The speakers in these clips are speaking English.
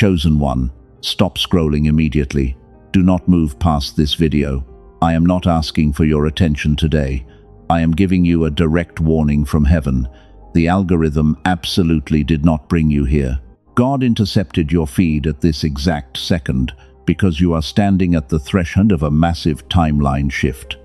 Chosen one, stop scrolling immediately. Do not move past this video. I am not asking for your attention today. I am giving you a direct warning from heaven. The algorithm absolutely did not bring you here. God intercepted your feed at this exact second because you are standing at the threshold of a massive timeline shift.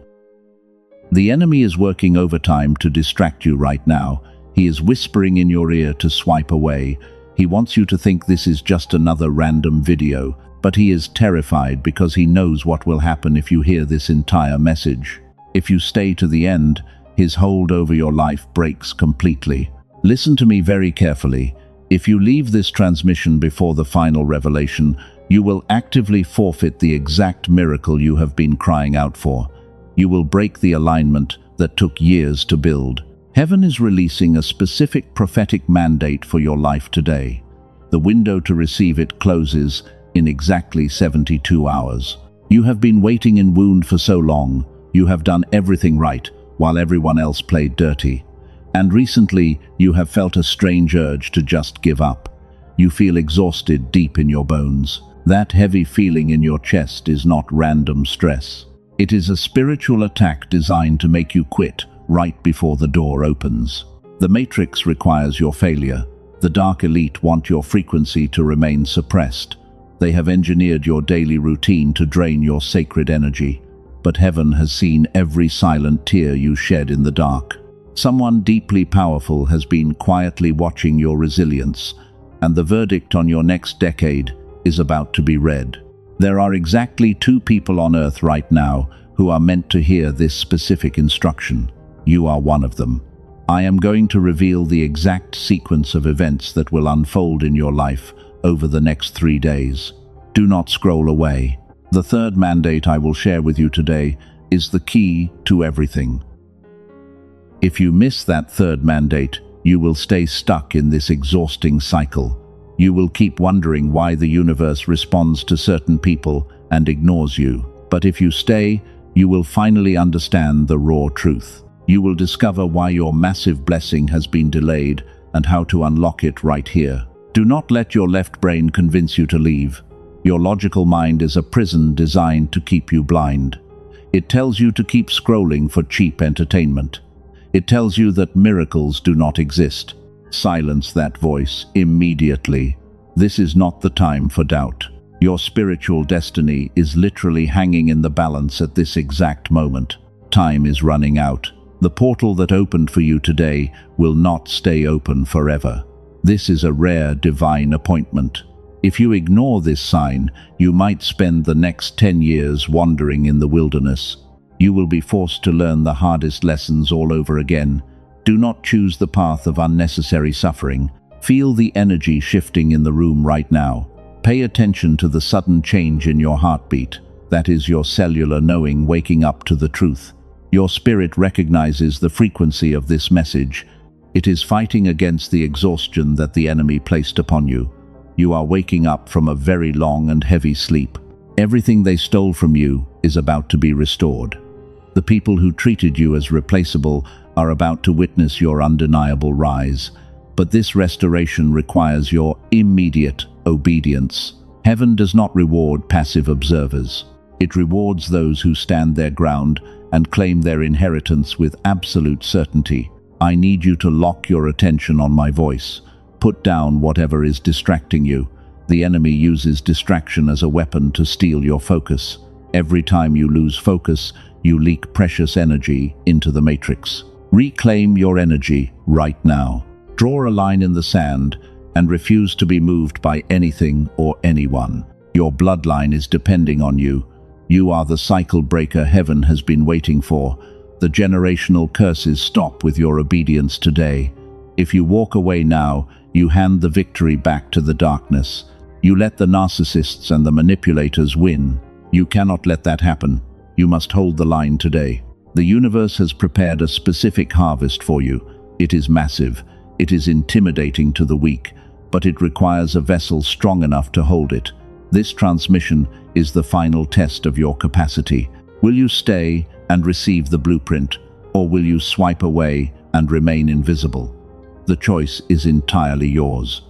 The enemy is working overtime to distract you right now. He is whispering in your ear to swipe away. He wants you to think this is just another random video, but he is terrified because he knows what will happen if you hear this entire message. If you stay to the end, his hold over your life breaks completely. Listen to me very carefully. If you leave this transmission before the final revelation, you will actively forfeit the exact miracle you have been crying out for. You will break the alignment that took years to build. Heaven is releasing a specific prophetic mandate for your life today. The window to receive it closes in exactly 72 hours. You have been waiting in wound for so long. You have done everything right, while everyone else played dirty. And recently, you have felt a strange urge to just give up. You feel exhausted deep in your bones. That heavy feeling in your chest is not random stress. It is a spiritual attack designed to make you quit right before the door opens. The Matrix requires your failure. The dark elite want your frequency to remain suppressed. They have engineered your daily routine to drain your sacred energy. But heaven has seen every silent tear you shed in the dark. Someone deeply powerful has been quietly watching your resilience, and the verdict on your next decade is about to be read. There are exactly 2 people on Earth right now who are meant to hear this specific instruction. You are one of them. I am going to reveal the exact sequence of events that will unfold in your life over the next 3 days. Do not scroll away. The third mandate I will share with you today is the key to everything. If you miss that third mandate, you will stay stuck in this exhausting cycle. You will keep wondering why the universe responds to certain people and ignores you. But if you stay, you will finally understand the raw truth. You will discover why your massive blessing has been delayed and how to unlock it right here. Do not let your left brain convince you to leave. Your logical mind is a prison designed to keep you blind. It tells you to keep scrolling for cheap entertainment. It tells you that miracles do not exist. Silence that voice immediately. This is not the time for doubt. Your spiritual destiny is literally hanging in the balance at this exact moment. Time is running out. The portal that opened for you today will not stay open forever. This is a rare divine appointment. If you ignore this sign, you might spend the next 10 years wandering in the wilderness. You will be forced to learn the hardest lessons all over again. Do not choose the path of unnecessary suffering. Feel the energy shifting in the room right now. Pay attention to the sudden change in your heartbeat. That is your cellular knowing waking up to the truth. Your spirit recognizes the frequency of this message. It is fighting against the exhaustion that the enemy placed upon you. You are waking up from a very long and heavy sleep. Everything they stole from you is about to be restored. The people who treated you as replaceable are about to witness your undeniable rise. But this restoration requires your immediate obedience. Heaven does not reward passive observers. It rewards those who stand their ground and claim their inheritance with absolute certainty. I need you to lock your attention on my voice. Put down whatever is distracting you. The enemy uses distraction as a weapon to steal your focus. Every time you lose focus, you leak precious energy into the matrix. Reclaim your energy right now. Draw a line in the sand and refuse to be moved by anything or anyone. Your bloodline is depending on you. You are the cycle breaker heaven has been waiting for. The generational curses stop with your obedience today. If you walk away now, you hand the victory back to the darkness. You let the narcissists and the manipulators win. You cannot let that happen. You must hold the line today. The universe has prepared a specific harvest for you. It is massive. It is intimidating to the weak, but it requires a vessel strong enough to hold it. This transmission is the final test of your capacity. Will you stay and receive the blueprint, or will you swipe away and remain invisible? The choice is entirely yours.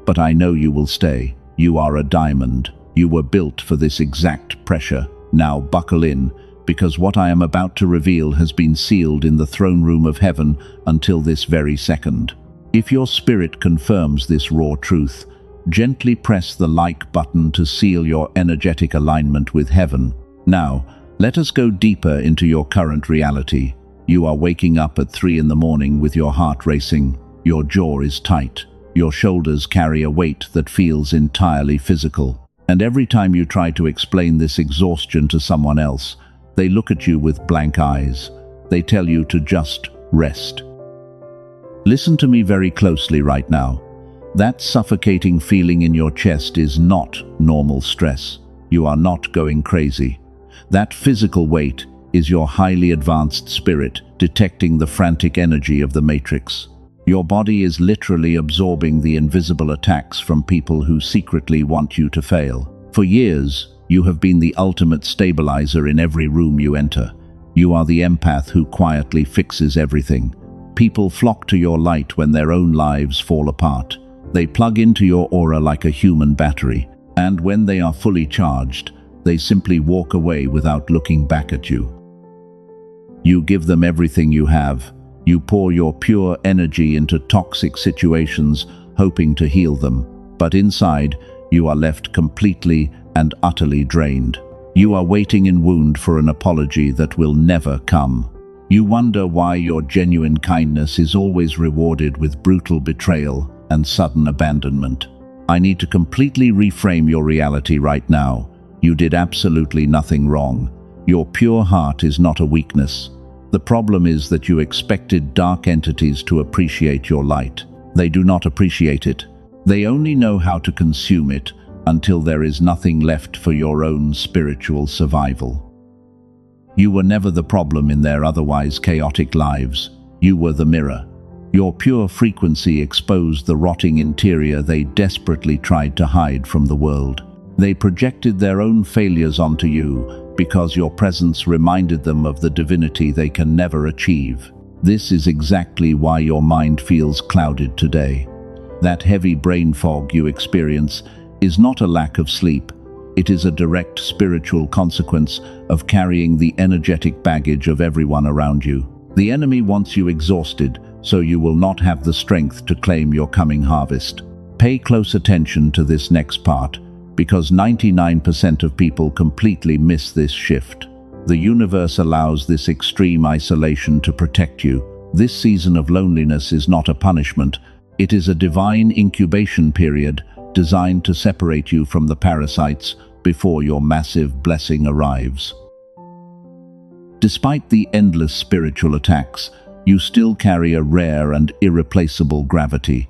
but I know you will stay. You are a diamond. You were built for this exact pressure. Now buckle in, because what I am about to reveal has been sealed in the throne room of heaven until this very second. If your spirit confirms this raw truth, gently press the like button to seal your energetic alignment with heaven. Now, let us go deeper into your current reality. You are waking up at 3 in the morning with your heart racing. Your jaw is tight. Your shoulders carry a weight that feels entirely physical. And every time you try to explain this exhaustion to someone else, they look at you with blank eyes. They tell you to just rest. Listen to me very closely right now. That suffocating feeling in your chest is not normal stress. You are not going crazy. That physical weight is your highly advanced spirit detecting the frantic energy of the matrix. Your body is literally absorbing the invisible attacks from people who secretly want you to fail. For years, you have been the ultimate stabilizer in every room you enter. You are the empath who quietly fixes everything. People flock to your light when their own lives fall apart. They plug into your aura like a human battery, and when they are fully charged, they simply walk away without looking back at you. You give them everything you have. You pour your pure energy into toxic situations, hoping to heal them. But inside, you are left completely and utterly drained. You are waiting in wound for an apology that will never come. You wonder why your genuine kindness is always rewarded with brutal betrayal and sudden abandonment. I need to completely reframe your reality right now. You did absolutely nothing wrong. Your pure heart is not a weakness. The problem is that you expected dark entities to appreciate your light. They do not appreciate it. They only know how to consume it until there is nothing left for your own spiritual survival. You were never the problem in their otherwise chaotic lives. You were the mirror. Your pure frequency exposed the rotting interior they desperately tried to hide from the world. They projected their own failures onto you because your presence reminded them of the divinity they can never achieve. This is exactly why your mind feels clouded today. That heavy brain fog you experience is not a lack of sleep. It is a direct spiritual consequence of carrying the energetic baggage of everyone around you. The enemy wants you exhausted, so you will not have the strength to claim your coming harvest. Pay close attention to this next part, because 99% of people completely miss this shift. The universe allows this extreme isolation to protect you. This season of loneliness is not a punishment. It is a divine incubation period designed to separate you from the parasites before your massive blessing arrives. Despite the endless spiritual attacks, you still carry a rare and irreplaceable gravity.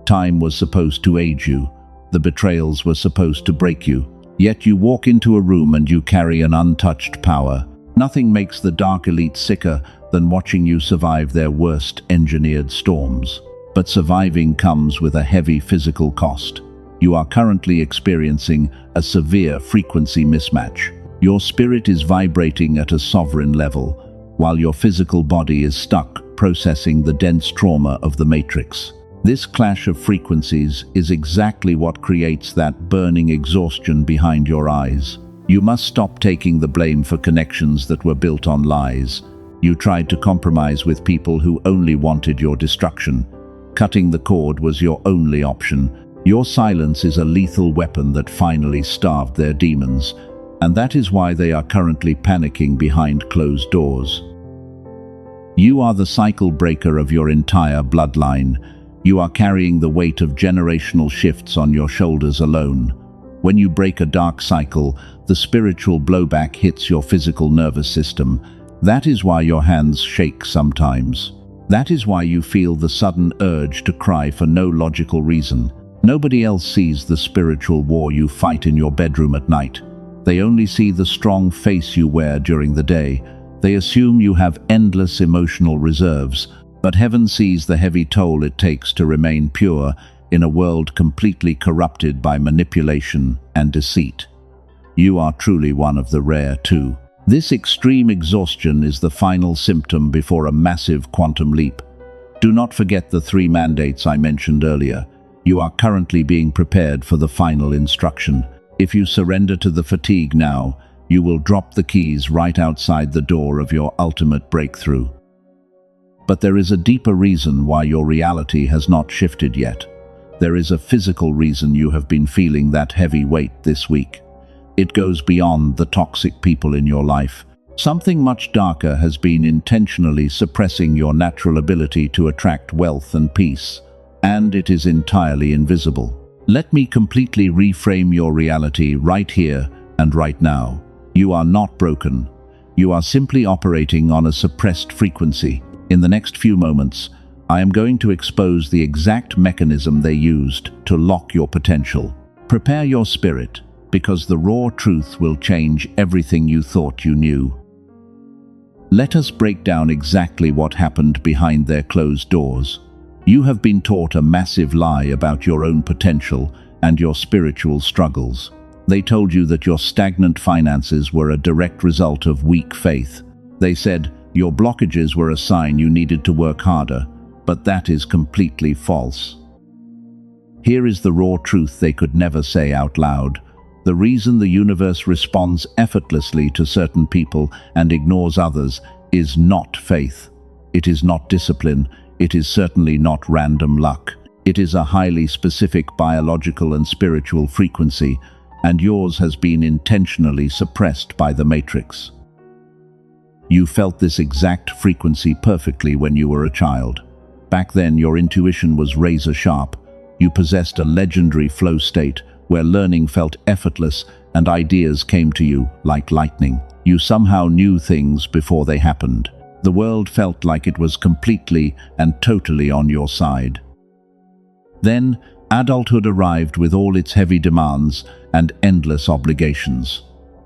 Time was supposed to age you. The betrayals were supposed to break you. Yet you walk into a room and you carry an untouched power. Nothing makes the dark elite sicker than watching you survive their worst engineered storms. But surviving comes with a heavy physical cost. You are currently experiencing a severe frequency mismatch. Your spirit is vibrating at a sovereign level, while your physical body is stuck processing the dense trauma of the matrix. This clash of frequencies is exactly what creates that burning exhaustion behind your eyes. You must stop taking the blame for connections that were built on lies. You tried to compromise with people who only wanted your destruction. Cutting the cord was your only option. Your silence is a lethal weapon that finally starved their demons, and that is why they are currently panicking behind closed doors. You are the cycle breaker of your entire bloodline. You are carrying the weight of generational shifts on your shoulders alone. When you break a dark cycle, the spiritual blowback hits your physical nervous system. That is why your hands shake sometimes. That is why you feel the sudden urge to cry for no logical reason. Nobody else sees the spiritual war you fight in your bedroom at night. They only see the strong face you wear during the day. They assume you have endless emotional reserves, but heaven sees the heavy toll it takes to remain pure in a world completely corrupted by manipulation and deceit. You are truly one of the rare too. This extreme exhaustion is the final symptom before a massive quantum leap. Do not forget the 3 mandates I mentioned earlier. You are currently being prepared for the final instruction. If you surrender to the fatigue now, you will drop the keys right outside the door of your ultimate breakthrough. But there is a deeper reason why your reality has not shifted yet. There is a physical reason you have been feeling that heavy weight this week. It goes beyond the toxic people in your life. Something much darker has been intentionally suppressing your natural ability to attract wealth and peace, and it is entirely invisible. Let me completely reframe your reality right here and right now. You are not broken. You are simply operating on a suppressed frequency. In the next few moments, I am going to expose the exact mechanism they used to lock your potential. Prepare your spirit, because the raw truth will change everything you thought you knew. Let us break down exactly what happened behind their closed doors. You have been taught a massive lie about your own potential and your spiritual struggles. They told you that your stagnant finances were a direct result of weak faith. They said your blockages were a sign you needed to work harder, but that is completely false. Here is the raw truth they could never say out loud. The reason the universe responds effortlessly to certain people and ignores others is not faith. It is not discipline. It is certainly not random luck. It is a highly specific biological and spiritual frequency, and yours has been intentionally suppressed by the matrix. You felt this exact frequency perfectly when you were a child. Back then, your intuition was razor sharp. You possessed a legendary flow state where learning felt effortless and ideas came to you like lightning. You somehow knew things before they happened. The world felt like it was completely and totally on your side. Then, adulthood arrived with all its heavy demands and endless obligations.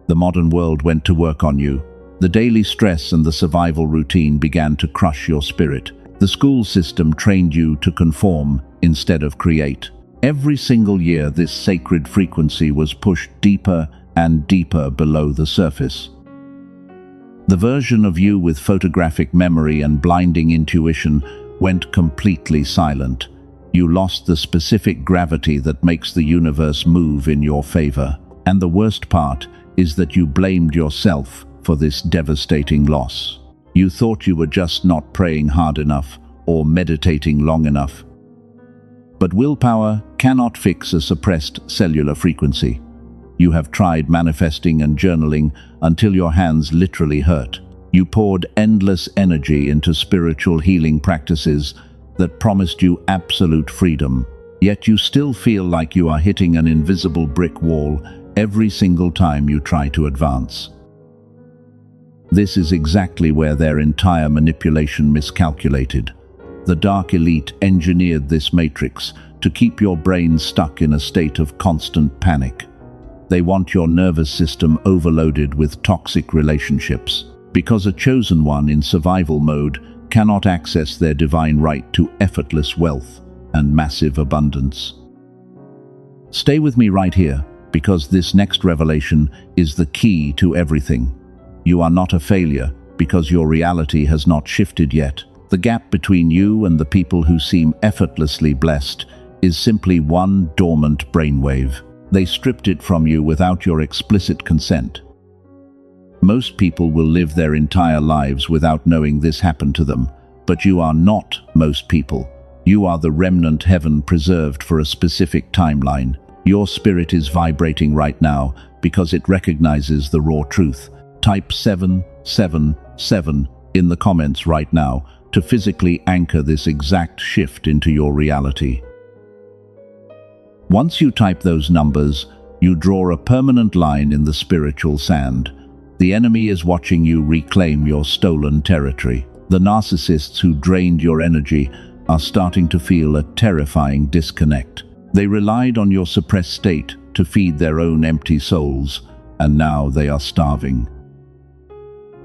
The modern world went to work on you. The daily stress and the survival routine began to crush your spirit. The school system trained you to conform instead of create. Every single year, this sacred frequency was pushed deeper and deeper below the surface. The version of you with photographic memory and blinding intuition went completely silent. You lost the specific gravity that makes the universe move in your favor. And the worst part is that you blamed yourself for this devastating loss. You thought you were just not praying hard enough or meditating long enough. But willpower cannot fix a suppressed cellular frequency. You have tried manifesting and journaling until your hands literally hurt. You poured endless energy into spiritual healing practices that promised you absolute freedom. Yet you still feel like you are hitting an invisible brick wall every single time you try to advance. This is exactly where their entire manipulation miscalculated. The dark elite engineered this matrix to keep your brain stuck in a state of constant panic. They want your nervous system overloaded with toxic relationships, because a chosen one in survival mode cannot access their divine right to effortless wealth and massive abundance. Stay with me right here, because this next revelation is the key to everything. You are not a failure because your reality has not shifted yet. The gap between you and the people who seem effortlessly blessed is simply one dormant brainwave. They stripped it from you without your explicit consent. Most people will live their entire lives without knowing this happened to them, but you are not most people. You are the remnant heaven preserved for a specific timeline. Your spirit is vibrating right now because it recognizes the raw truth. Type 777 in the comments right now to physically anchor this exact shift into your reality. Once you type those numbers, you draw a permanent line in the spiritual sand. The enemy is watching you reclaim your stolen territory. The narcissists who drained your energy are starting to feel a terrifying disconnect. They relied on your suppressed state to feed their own empty souls, and now they are starving.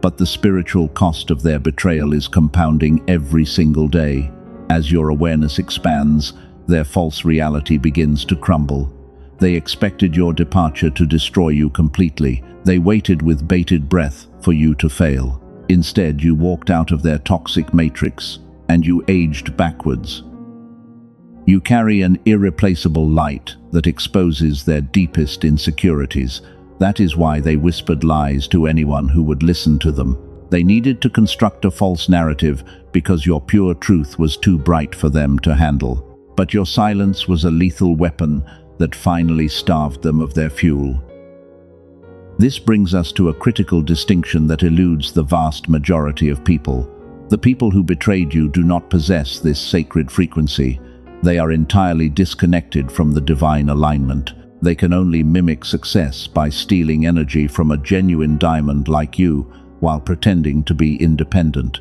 But the spiritual cost of their betrayal is compounding every single day. As your awareness expands, their false reality begins to crumble. They expected your departure to destroy you completely. They waited with bated breath for you to fail. Instead, you walked out of their toxic matrix, and you aged backwards. You carry an irreplaceable light that exposes their deepest insecurities. That is why they whispered lies to anyone who would listen to them. They needed to construct a false narrative because your pure truth was too bright for them to handle. But your silence was a lethal weapon that finally starved them of their fuel. This brings us to a critical distinction that eludes the vast majority of people. The people who betrayed you do not possess this sacred frequency. They are entirely disconnected from the divine alignment. They can only mimic success by stealing energy from a genuine diamond like you while pretending to be independent.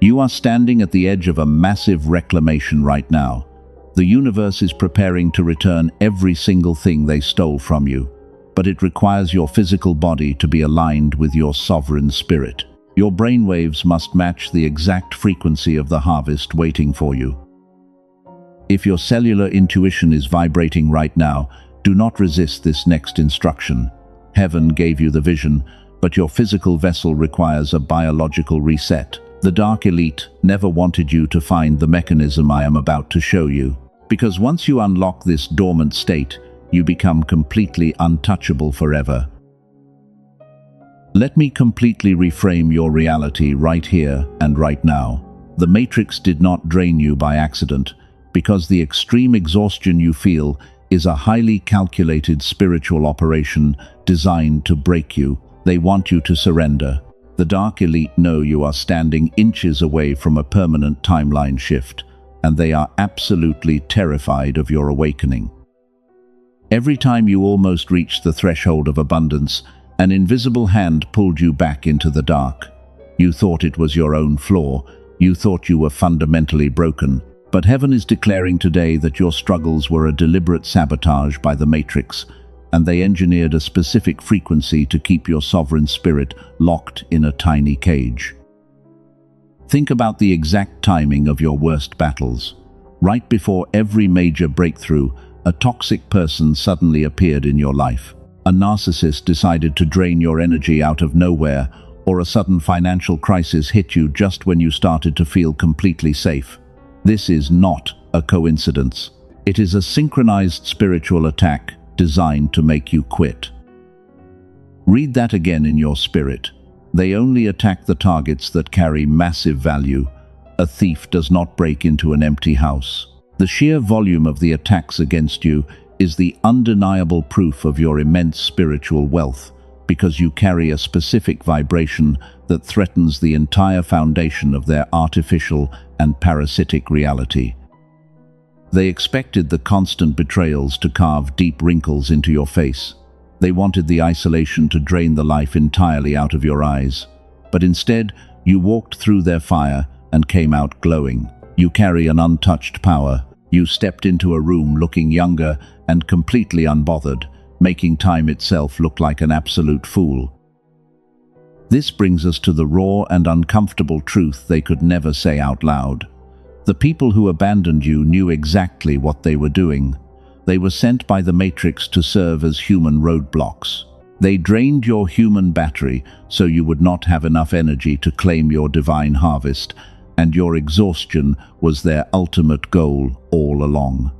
You are standing at the edge of a massive reclamation right now. The universe is preparing to return every single thing they stole from you, but it requires your physical body to be aligned with your sovereign spirit. Your brainwaves must match the exact frequency of the harvest waiting for you. If your cellular intuition is vibrating right now, do not resist this next instruction. Heaven gave you the vision, but your physical vessel requires a biological reset. The Dark Elite never wanted you to find the mechanism I am about to show you, because once you unlock this dormant state, you become completely untouchable forever. Let me completely reframe your reality right here and right now. The Matrix did not drain you by accident, because the extreme exhaustion you feel is a highly calculated spiritual operation designed to break you. They want you to surrender. The Dark Elite know you are standing inches away from a permanent timeline shift, and they are absolutely terrified of your awakening. Every time you almost reached the threshold of abundance, an invisible hand pulled you back into the dark. You thought it was your own flaw. You thought you were fundamentally broken. But heaven is declaring today that your struggles were a deliberate sabotage by the Matrix, and they engineered a specific frequency to keep your sovereign spirit locked in a tiny cage. Think about the exact timing of your worst battles. Right before every major breakthrough, a toxic person suddenly appeared in your life. A narcissist decided to drain your energy out of nowhere, or a sudden financial crisis hit you just when you started to feel completely safe. This is not a coincidence. It is a synchronized spiritual attack designed to make you quit. Read that again in your spirit. They only attack the targets that carry massive value. A thief does not break into an empty house. The sheer volume of the attacks against you is the undeniable proof of your immense spiritual wealth, because you carry a specific vibration that threatens the entire foundation of their artificial and parasitic reality. They expected the constant betrayals to carve deep wrinkles into your face. They wanted the isolation to drain the life entirely out of your eyes. But instead, you walked through their fire and came out glowing. You carry an untouched power. You stepped into a room looking younger and completely unbothered, making time itself look like an absolute fool. This brings us to the raw and uncomfortable truth they could never say out loud. The people who abandoned you knew exactly what they were doing. They were sent by the Matrix to serve as human roadblocks. They drained your human battery so you would not have enough energy to claim your divine harvest, and your exhaustion was their ultimate goal all along.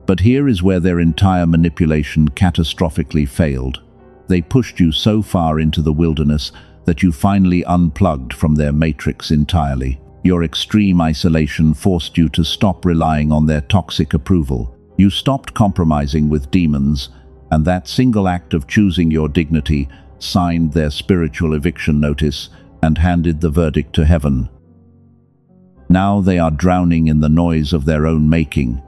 But here is where their entire manipulation catastrophically failed. They pushed you so far into the wilderness that you finally unplugged from their matrix entirely. Your extreme isolation forced you to stop relying on their toxic approval. You stopped compromising with demons, and that single act of choosing your dignity signed their spiritual eviction notice and handed the verdict to heaven. Now they are drowning in the noise of their own making.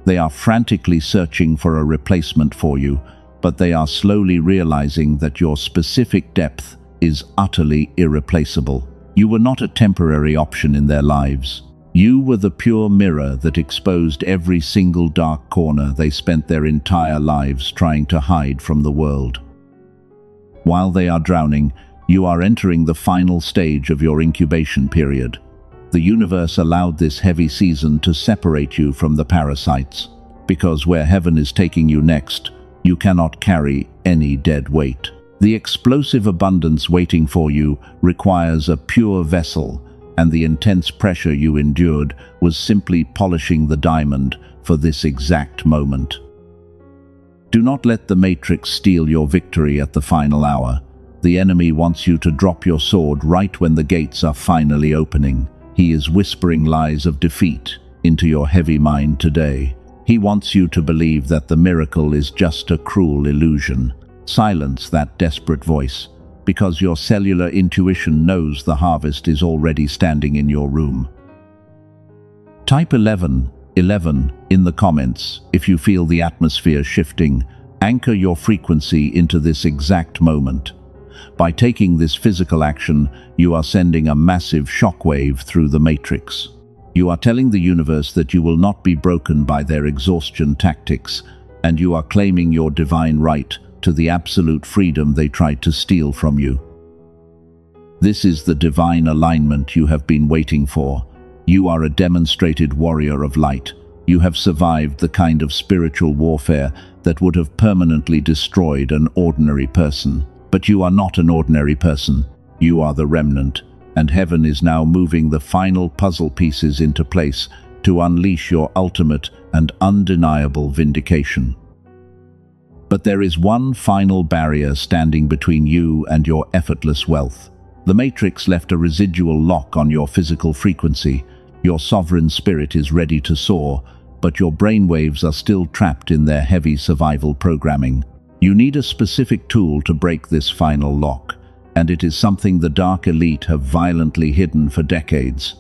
They are frantically searching for a replacement for you, but they are slowly realizing that your specific depth is utterly irreplaceable. You were not a temporary option in their lives. You were the pure mirror that exposed every single dark corner they spent their entire lives trying to hide from the world. While they are drowning, you are entering the final stage of your incubation period. The universe allowed this heavy season to separate you from the parasites, because where heaven is taking you next, you cannot carry any dead weight. The explosive abundance waiting for you requires a pure vessel, and the intense pressure you endured was simply polishing the diamond for this exact moment. Do not let the Matrix steal your victory at the final hour. The enemy wants you to drop your sword right when the gates are finally opening. He is whispering lies of defeat into your heavy mind today. He wants you to believe that the miracle is just a cruel illusion. Silence that desperate voice, because your cellular intuition knows the harvest is already standing in your room. Type 11 in the comments if you feel the atmosphere shifting. Anchor your frequency into this exact moment. By taking this physical action, you are sending a massive shockwave through the Matrix. You are telling the universe that you will not be broken by their exhaustion tactics, and you are claiming your divine right to the absolute freedom they tried to steal from you. This is the divine alignment you have been waiting for. You are a demonstrated warrior of light. You have survived the kind of spiritual warfare that would have permanently destroyed an ordinary person. But you are not an ordinary person. You are the remnant, and heaven is now moving the final puzzle pieces into place to unleash your ultimate and undeniable vindication. But there is one final barrier standing between you and your effortless wealth. The Matrix left a residual lock on your physical frequency. Your sovereign spirit is ready to soar, but your brainwaves are still trapped in their heavy survival programming. You need a specific tool to break this final lock, and it is something the dark elite have violently hidden for decades.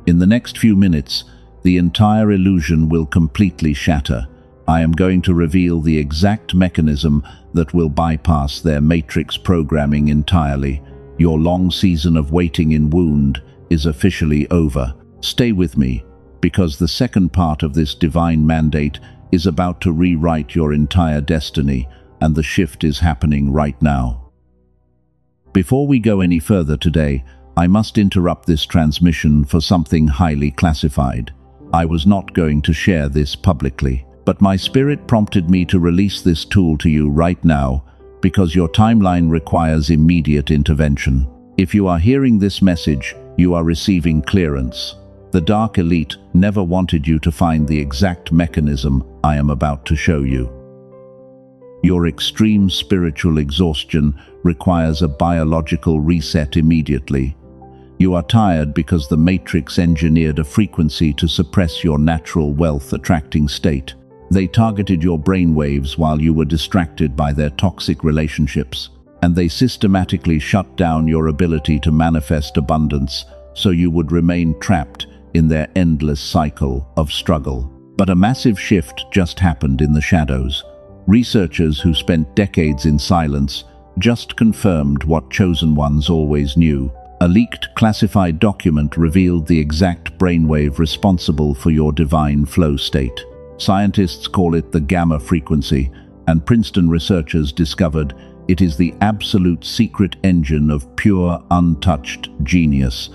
In the next few minutes, the entire illusion will completely shatter. I am going to reveal the exact mechanism that will bypass their Matrix programming entirely. Your long season of waiting in wound is officially over. Stay with me, because the second part of this divine mandate is about to rewrite your entire destiny, and the shift is happening right now. Before we go any further today, I must interrupt this transmission for something highly classified. I was not going to share this publicly, but my spirit prompted me to release this tool to you right now because your timeline requires immediate intervention. If you are hearing this message, you are receiving clearance. The dark elite never wanted you to find the exact mechanism I am about to show you. Your extreme spiritual exhaustion requires a biological reset immediately. You are tired because the Matrix engineered a frequency to suppress your natural wealth-attracting state. They targeted your brainwaves while you were distracted by their toxic relationships, and they systematically shut down your ability to manifest abundance so you would remain trapped in their endless cycle of struggle. But a massive shift just happened in the shadows. Researchers who spent decades in silence just confirmed what chosen ones always knew. A leaked classified document revealed the exact brainwave responsible for your divine flow state. Scientists call it the gamma frequency, and Princeton researchers discovered it is the absolute secret engine of pure, untouched genius.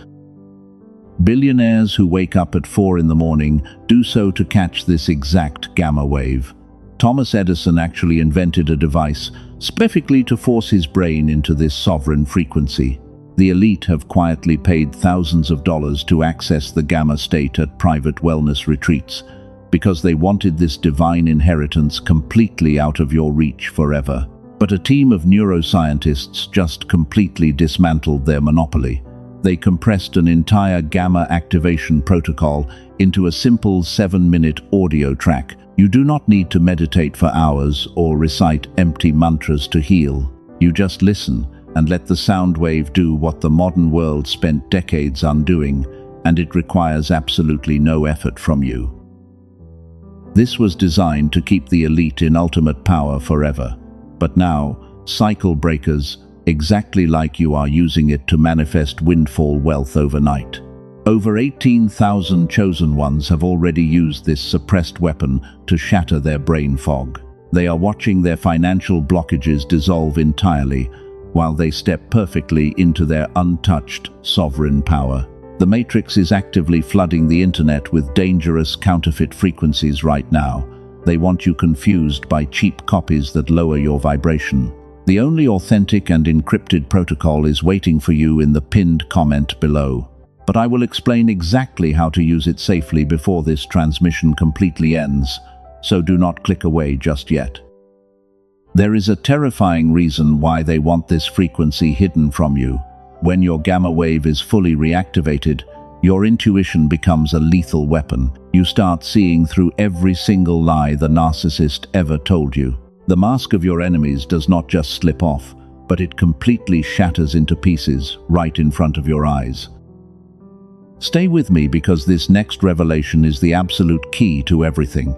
Billionaires who wake up at 4 in the morning do so to catch this exact gamma wave. Thomas Edison actually invented a device specifically to force his brain into this sovereign frequency. The elite have quietly paid thousands of dollars to access the gamma state at private wellness retreats because they wanted this divine inheritance completely out of your reach forever. But a team of neuroscientists just completely dismantled their monopoly. They compressed an entire gamma activation protocol into a simple 7-minute audio track. You do not need to meditate for hours or recite empty mantras to heal. You just listen and let the sound wave do what the modern world spent decades undoing, and it requires absolutely no effort from you. This was designed to keep the elite in ultimate power forever. But now, cycle breakers, exactly like you, are using it to manifest windfall wealth overnight. Over 18,000 chosen ones have already used this suppressed weapon to shatter their brain fog. They are watching their financial blockages dissolve entirely while they step perfectly into their untouched sovereign power. The Matrix is actively flooding the internet with dangerous counterfeit frequencies right now. They want you confused by cheap copies that lower your vibration. The only authentic and encrypted protocol is waiting for you in the pinned comment below. But I will explain exactly how to use it safely before this transmission completely ends, so do not click away just yet. There is a terrifying reason why they want this frequency hidden from you. When your gamma wave is fully reactivated, your intuition becomes a lethal weapon. You start seeing through every single lie the narcissist ever told you. The mask of your enemies does not just slip off, but it completely shatters into pieces right in front of your eyes. Stay with me because this next revelation is the absolute key to everything.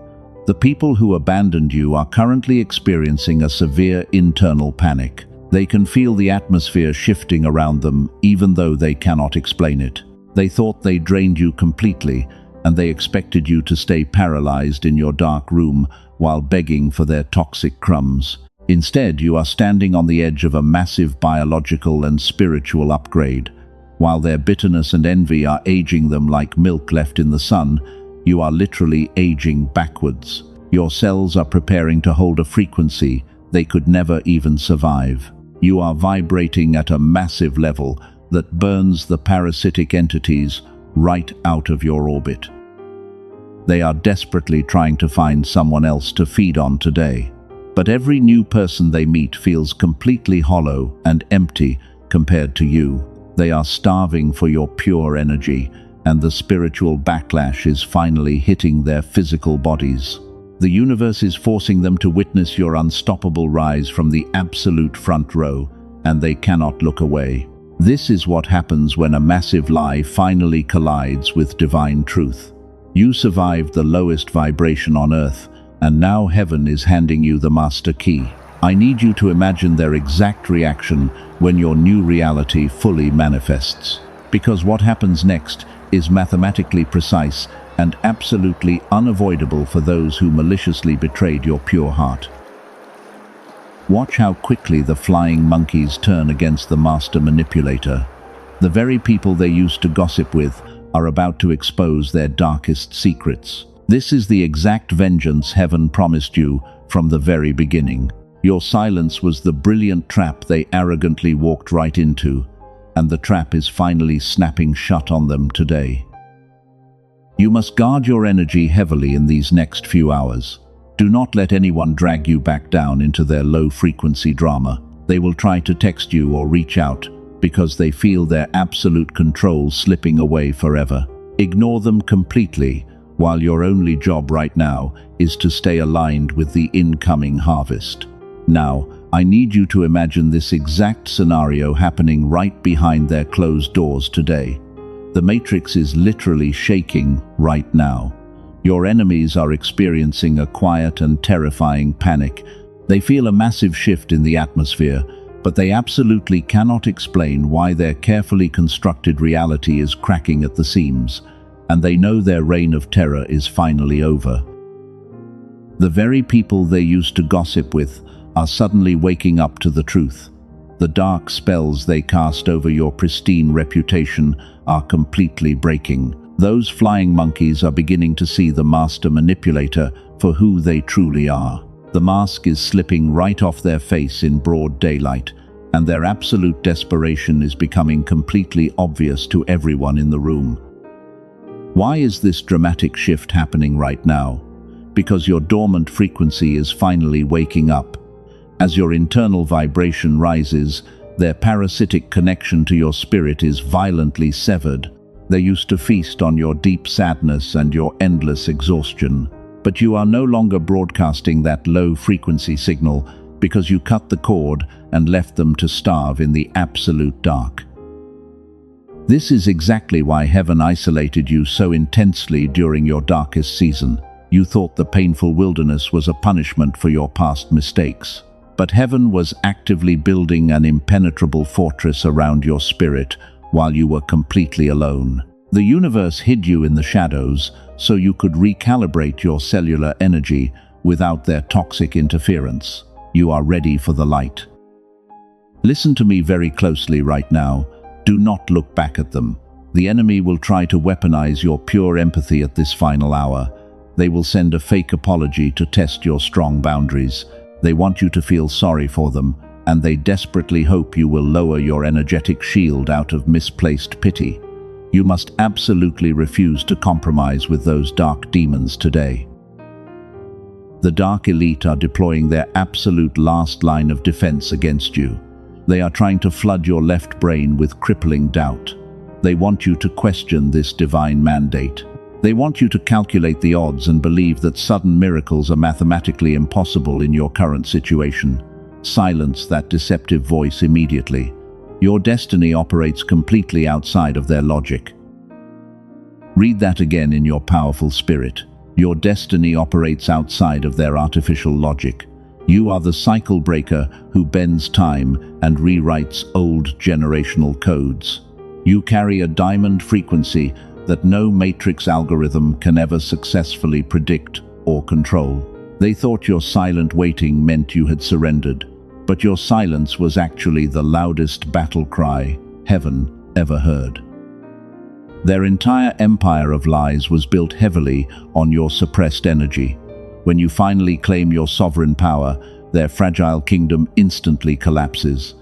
The people who abandoned you are currently experiencing a severe internal panic. They can feel the atmosphere shifting around them, even though they cannot explain it. They thought they drained you completely, and they expected you to stay paralyzed in your dark room while begging for their toxic crumbs. Instead, you are standing on the edge of a massive biological and spiritual upgrade. While their bitterness and envy are aging them like milk left in the sun, you are literally aging backwards. Your cells are preparing to hold a frequency they could never even survive. You are vibrating at a massive level that burns the parasitic entities right out of your orbit. They are desperately trying to find someone else to feed on today. But every new person they meet feels completely hollow and empty compared to you. They are starving for your pure energy, and the spiritual backlash is finally hitting their physical bodies. The universe is forcing them to witness your unstoppable rise from the absolute front row, and they cannot look away. This is what happens when a massive lie finally collides with divine truth. You survived the lowest vibration on earth, and now heaven is handing you the master key. I need you to imagine their exact reaction when your new reality fully manifests. Because what happens next is mathematically precise and absolutely unavoidable for those who maliciously betrayed your pure heart. Watch how quickly the flying monkeys turn against the master manipulator. The very people they used to gossip with are about to expose their darkest secrets. This is the exact vengeance heaven promised you from the very beginning. Your silence was the brilliant trap they arrogantly walked right into, and the trap is finally snapping shut on them today. You must guard your energy heavily in these next few hours. Do not let anyone drag you back down into their low-frequency drama. They will try to text you or reach out because they feel their absolute control slipping away forever. Ignore them completely, while your only job right now is to stay aligned with the incoming harvest. Now, I need you to imagine this exact scenario happening right behind their closed doors today. The matrix is literally shaking right now. Your enemies are experiencing a quiet and terrifying panic. They feel a massive shift in the atmosphere, but they absolutely cannot explain why their carefully constructed reality is cracking at the seams, and they know their reign of terror is finally over. The very people they used to gossip with are suddenly waking up to the truth. The dark spells they cast over your pristine reputation are completely breaking. Those flying monkeys are beginning to see the master manipulator for who they truly are. The mask is slipping right off their face in broad daylight, and their absolute desperation is becoming completely obvious to everyone in the room. Why is this dramatic shift happening right now? Because your dormant frequency is finally waking up. As your internal vibration rises, their parasitic connection to your spirit is violently severed. They used to feast on your deep sadness and your endless exhaustion. But you are no longer broadcasting that low-frequency signal because you cut the cord and left them to starve in the absolute dark. This is exactly why heaven isolated you so intensely during your darkest season. You thought the painful wilderness was a punishment for your past mistakes. But heaven was actively building an impenetrable fortress around your spirit while you were completely alone. The universe hid you in the shadows so you could recalibrate your cellular energy without their toxic interference. You are ready for the light. Listen to me very closely right now. Do not look back at them. The enemy will try to weaponize your pure empathy at this final hour. They will send a fake apology to test your strong boundaries. They want you to feel sorry for them, and they desperately hope you will lower your energetic shield out of misplaced pity. You must absolutely refuse to compromise with those dark demons today. The Dark Elite are deploying their absolute last line of defense against you. They are trying to flood your left brain with crippling doubt. They want you to question this divine mandate. They want you to calculate the odds and believe that sudden miracles are mathematically impossible in your current situation. Silence that deceptive voice immediately. Your destiny operates completely outside of their logic. Read that again in your powerful spirit. Your destiny operates outside of their artificial logic. You are the cycle breaker who bends time and rewrites old generational codes. You carry a diamond frequency that no matrix algorithm can ever successfully predict or control. They thought your silent waiting meant you had surrendered, but your silence was actually the loudest battle cry heaven ever heard. Their entire empire of lies was built heavily on your suppressed energy. When you finally claim your sovereign power, their fragile kingdom instantly collapses.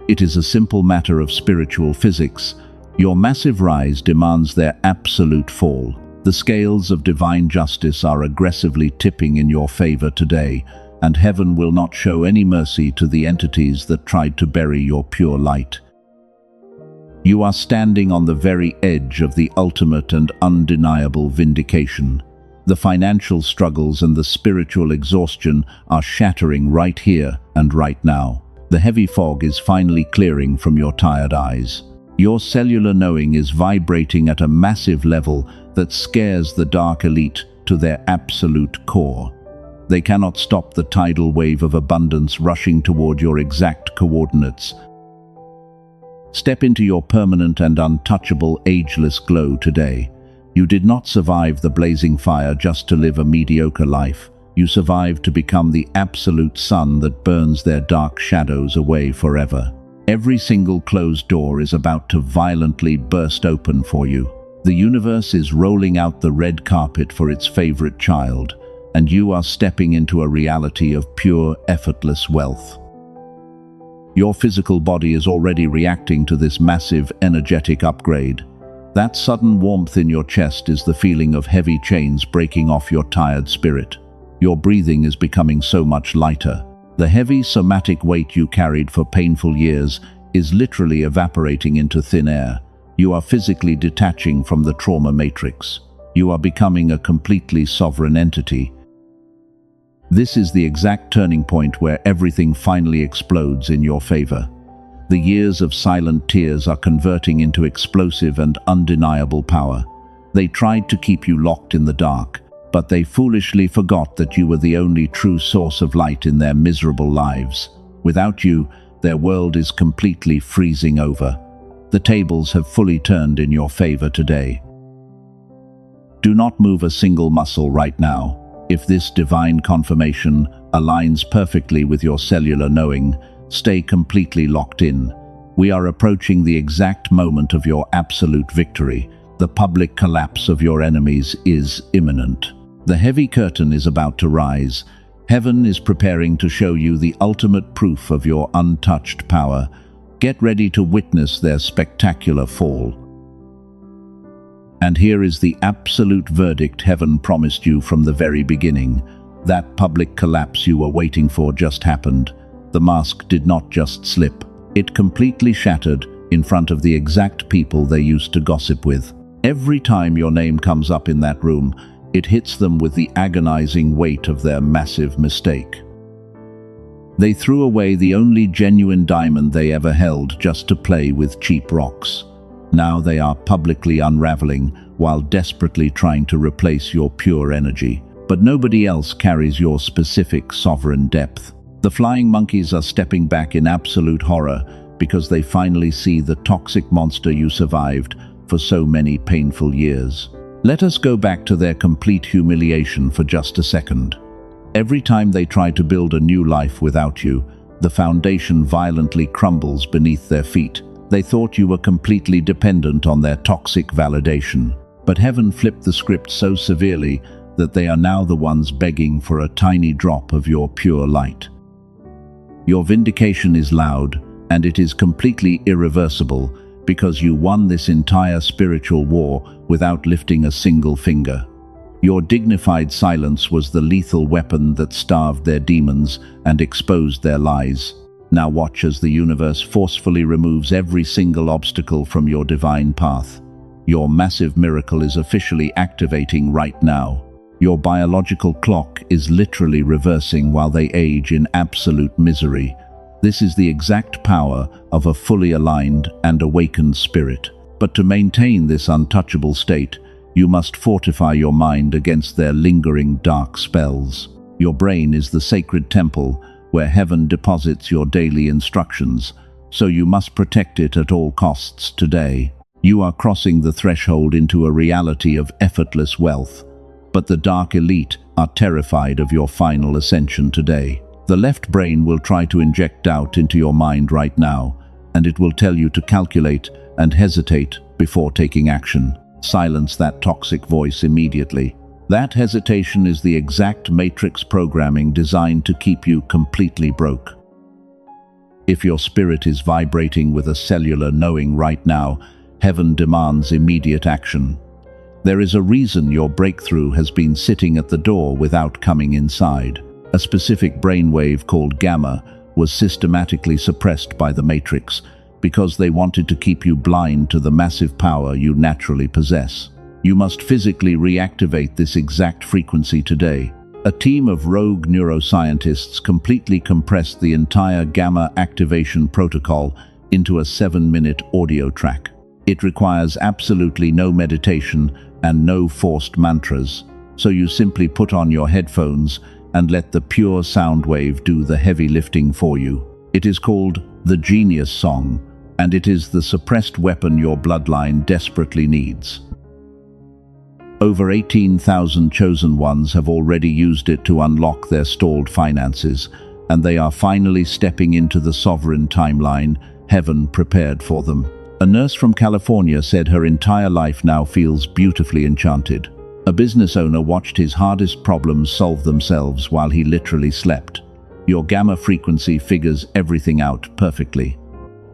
It is a simple matter of spiritual physics. Your massive rise demands their absolute fall. The scales of divine justice are aggressively tipping in your favor today, and heaven will not show any mercy to the entities that tried to bury your pure light. You are standing on the very edge of the ultimate and undeniable vindication. The financial struggles and the spiritual exhaustion are shattering right here and right now. The heavy fog is finally clearing from your tired eyes. Your cellular knowing is vibrating at a massive level that scares the Dark Elite to their absolute core. They cannot stop the tidal wave of abundance rushing toward your exact coordinates. Step into your permanent and untouchable ageless glow today. You did not survive the blazing fire just to live a mediocre life. You survived to become the absolute sun that burns their dark shadows away forever. Every single closed door is about to violently burst open for you. The universe is rolling out the red carpet for its favorite child, and you are stepping into a reality of pure, effortless wealth. Your physical body is already reacting to this massive, energetic upgrade. That sudden warmth in your chest is the feeling of heavy chains breaking off your tired spirit. Your breathing is becoming so much lighter. The heavy, somatic weight you carried for painful years is literally evaporating into thin air. You are physically detaching from the trauma matrix. You are becoming a completely sovereign entity. This is the exact turning point where everything finally explodes in your favor. The years of silent tears are converting into explosive and undeniable power. They tried to keep you locked in the dark, but they foolishly forgot that you were the only true source of light in their miserable lives. Without you, their world is completely freezing over. The tables have fully turned in your favor today. Do not move a single muscle right now. If this divine confirmation aligns perfectly with your cellular knowing, stay completely locked in. We are approaching the exact moment of your absolute victory. The public collapse of your enemies is imminent. The heavy curtain is about to rise. Heaven is preparing to show you the ultimate proof of your untouched power. Get ready to witness their spectacular fall. And here is the absolute verdict heaven promised you from the very beginning. That public collapse you were waiting for just happened. The mask did not just slip. It completely shattered in front of the exact people they used to gossip with. Every time your name comes up in that room, it hits them with the agonizing weight of their massive mistake. They threw away the only genuine diamond they ever held just to play with cheap rocks. Now they are publicly unraveling while desperately trying to replace your pure energy. But nobody else carries your specific sovereign depth. The flying monkeys are stepping back in absolute horror because they finally see the toxic monster you survived for so many painful years. Let us go back to their complete humiliation for just a second. Every time they try to build a new life without you, the foundation violently crumbles beneath their feet. They thought you were completely dependent on their toxic validation. But heaven flipped the script so severely that they are now the ones begging for a tiny drop of your pure light. Your vindication is loud, and it is completely irreversible because you won this entire spiritual war without lifting a single finger. Your dignified silence was the lethal weapon that starved their demons and exposed their lies. Now watch as the universe forcefully removes every single obstacle from your divine path. Your massive miracle is officially activating right now. Your biological clock is literally reversing while they age in absolute misery. This is the exact power of a fully aligned and awakened spirit. But to maintain this untouchable state, you must fortify your mind against their lingering dark spells. Your brain is the sacred temple where heaven deposits your daily instructions, so you must protect it at all costs today. You are crossing the threshold into a reality of effortless wealth, but the dark elite are terrified of your final ascension today. The left brain will try to inject doubt into your mind right now, and it will tell you to calculate and hesitate before taking action. Silence that toxic voice immediately. That hesitation is the exact matrix programming designed to keep you completely broke. If your spirit is vibrating with a cellular knowing right now, heaven demands immediate action. There is a reason your breakthrough has been sitting at the door without coming inside. A specific brainwave called gamma was systematically suppressed by the matrix because they wanted to keep you blind to the massive power you naturally possess. You must physically reactivate this exact frequency today. A team of rogue neuroscientists completely compressed the entire gamma activation protocol into a 7-minute audio track. It requires absolutely no meditation and no forced mantras, so you simply put on your headphones and let the pure sound wave do the heavy lifting for you. It is called the Genius Song, and it is the suppressed weapon your bloodline desperately needs. Over 18,000 chosen ones have already used it to unlock their stalled finances, and they are finally stepping into the sovereign timeline heaven prepared for them. A nurse from California said her entire life now feels beautifully enchanted. A business owner watched his hardest problems solve themselves while he literally slept. Your gamma frequency figures everything out perfectly.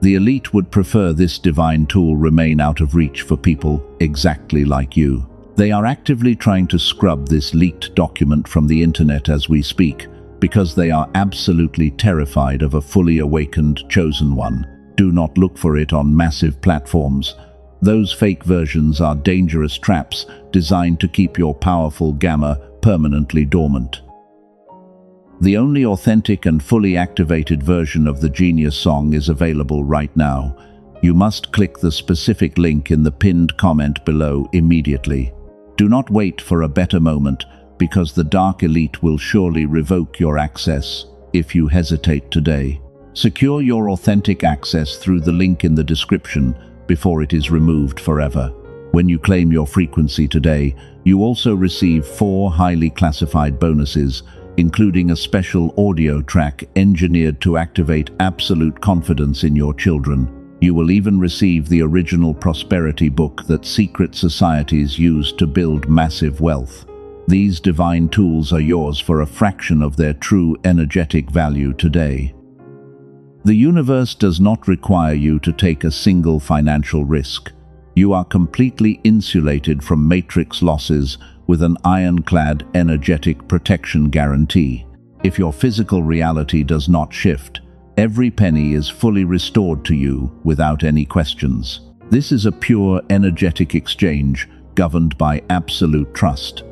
The elite would prefer this divine tool remain out of reach for people exactly like you. They are actively trying to scrub this leaked document from the internet as we speak, because they are absolutely terrified of a fully awakened chosen one. Do not look for it on massive platforms. Those fake versions are dangerous traps designed to keep your powerful gamma permanently dormant. The only authentic and fully activated version of the Genius Song is available right now. You must click the specific link in the pinned comment below immediately. Do not wait for a better moment, because the dark elite will surely revoke your access if you hesitate today. Secure your authentic access through the link in the description before it is removed forever. When you claim your frequency today, you also receive 4 highly classified bonuses, including a special audio track engineered to activate absolute confidence in your children. You will even receive the original prosperity book that secret societies use to build massive wealth. These divine tools are yours for a fraction of their true energetic value today. The universe does not require you to take a single financial risk. You are completely insulated from matrix losses with an ironclad energetic protection guarantee. If your physical reality does not shift, every penny is fully restored to you without any questions. This is a pure energetic exchange governed by absolute trust,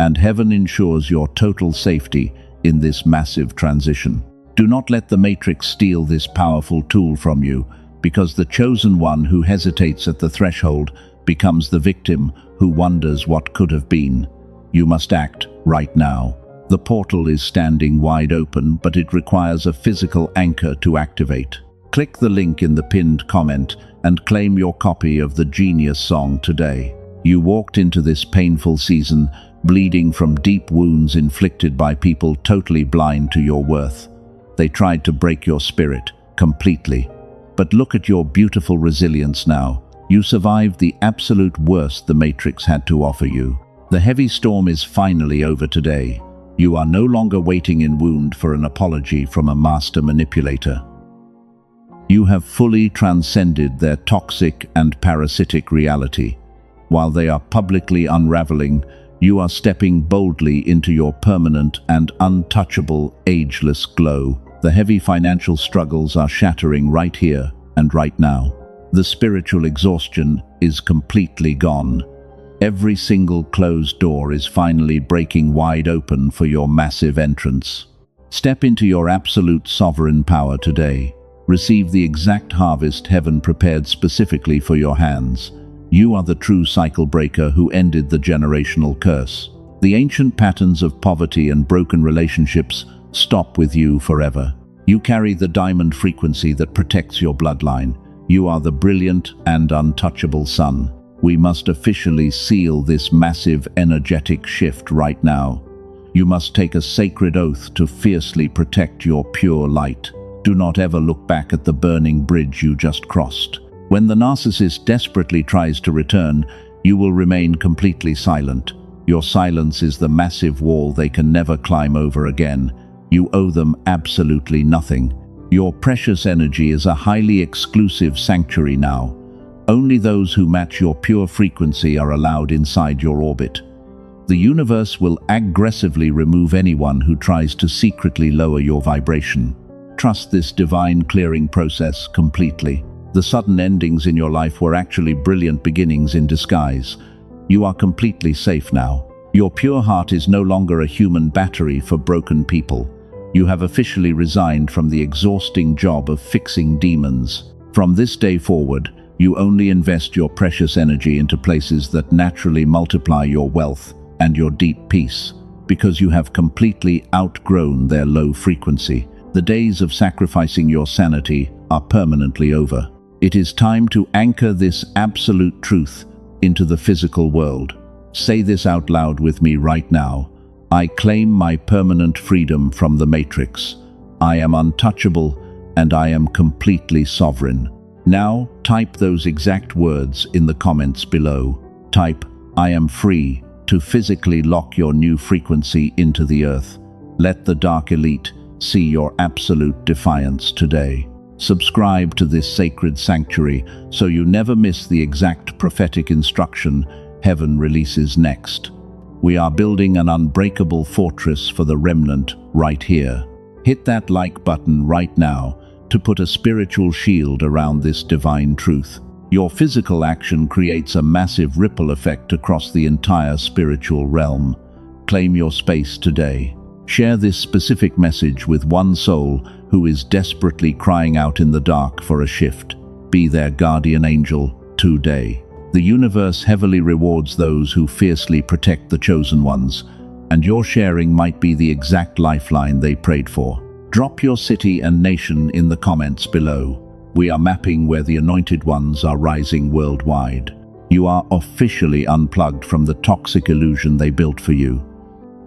and heaven ensures your total safety in this massive transition. Do not let the matrix steal this powerful tool from you, because the chosen one who hesitates at the threshold becomes the victim who wonders what could have been. You must act right now. The portal is standing wide open, but it requires a physical anchor to activate. Click the link in the pinned comment and claim your copy of the Genius Song today. You walked into this painful season bleeding from deep wounds inflicted by people totally blind to your worth. They tried to break your spirit completely. But look at your beautiful resilience now. You survived the absolute worst the Matrix had to offer you. The heavy storm is finally over today. You are no longer waiting in wound for an apology from a master manipulator. You have fully transcended their toxic and parasitic reality. While they are publicly unraveling, you are stepping boldly into your permanent and untouchable, ageless glow. The heavy financial struggles are shattering right here and right now. The spiritual exhaustion is completely gone. Every single closed door is finally breaking wide open for your massive entrance. Step into your absolute sovereign power today. Receive the exact harvest heaven prepared specifically for your hands. You are the true cycle breaker who ended the generational curse. The ancient patterns of poverty and broken relationships stop with you forever. You carry the diamond frequency that protects your bloodline. You are the brilliant and untouchable sun. We must officially seal this massive energetic shift right now. You must take a sacred oath to fiercely protect your pure light. Do not ever look back at the burning bridge you just crossed. When the narcissist desperately tries to return, you will remain completely silent. Your silence is the massive wall they can never climb over again. You owe them absolutely nothing. Your precious energy is a highly exclusive sanctuary now. Only those who match your pure frequency are allowed inside your orbit. The universe will aggressively remove anyone who tries to secretly lower your vibration. Trust this divine clearing process completely. The sudden endings in your life were actually brilliant beginnings in disguise. You are completely safe now. Your pure heart is no longer a human battery for broken people. You have officially resigned from the exhausting job of fixing demons. From this day forward, you only invest your precious energy into places that naturally multiply your wealth and your deep peace, because you have completely outgrown their low frequency. The days of sacrificing your sanity are permanently over. It is time to anchor this absolute truth into the physical world. Say this out loud with me right now. I claim my permanent freedom from the matrix. I am untouchable and I am completely sovereign. Now, type those exact words in the comments below. Type, I am free, to physically lock your new frequency into the earth. Let the dark elite see your absolute defiance today. Subscribe to this sacred sanctuary so you never miss the exact prophetic instruction heaven releases next. We are building an unbreakable fortress for the remnant right here. Hit that like button right now to put a spiritual shield around this divine truth. Your physical action creates a massive ripple effect across the entire spiritual realm. Claim your space today. Share this specific message with one soul who is desperately crying out in the dark for a shift. Be their guardian angel today. The universe heavily rewards those who fiercely protect the chosen ones, and your sharing might be the exact lifeline they prayed for. Drop your city and nation in the comments below. We are mapping where the anointed ones are rising worldwide. You are officially unplugged from the toxic illusion they built for you.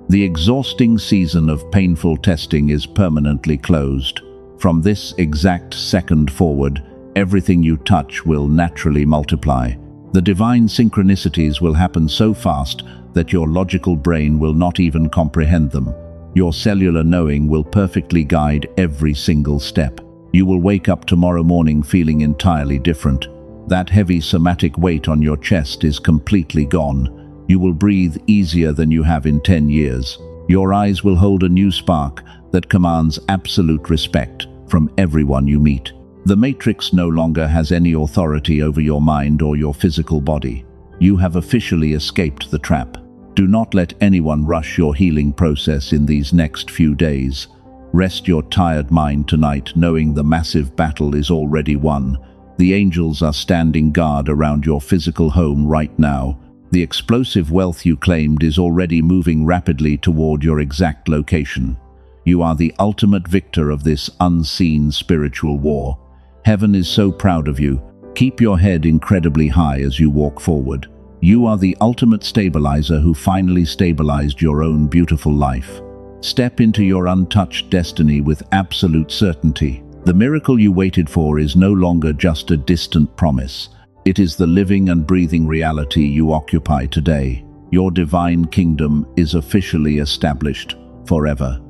The exhausting season of painful testing is permanently closed. From this exact second forward, everything you touch will naturally multiply. The divine synchronicities will happen so fast that your logical brain will not even comprehend them. Your cellular knowing will perfectly guide every single step. You will wake up tomorrow morning feeling entirely different. That heavy somatic weight on your chest is completely gone. You will breathe easier than you have in 10 years. Your eyes will hold a new spark that commands absolute respect from everyone you meet. The Matrix no longer has any authority over your mind or your physical body. You have officially escaped the trap. Do not let anyone rush your healing process in these next few days. Rest your tired mind tonight, knowing the massive battle is already won. The angels are standing guard around your physical home right now. The explosive wealth you claimed is already moving rapidly toward your exact location. You are the ultimate victor of this unseen spiritual war. Heaven is so proud of you. Keep your head incredibly high as you walk forward. You are the ultimate stabilizer who finally stabilized your own beautiful life. Step into your untouched destiny with absolute certainty. The miracle you waited for is no longer just a distant promise. It is the living and breathing reality you occupy today. Your divine kingdom is officially established. forever.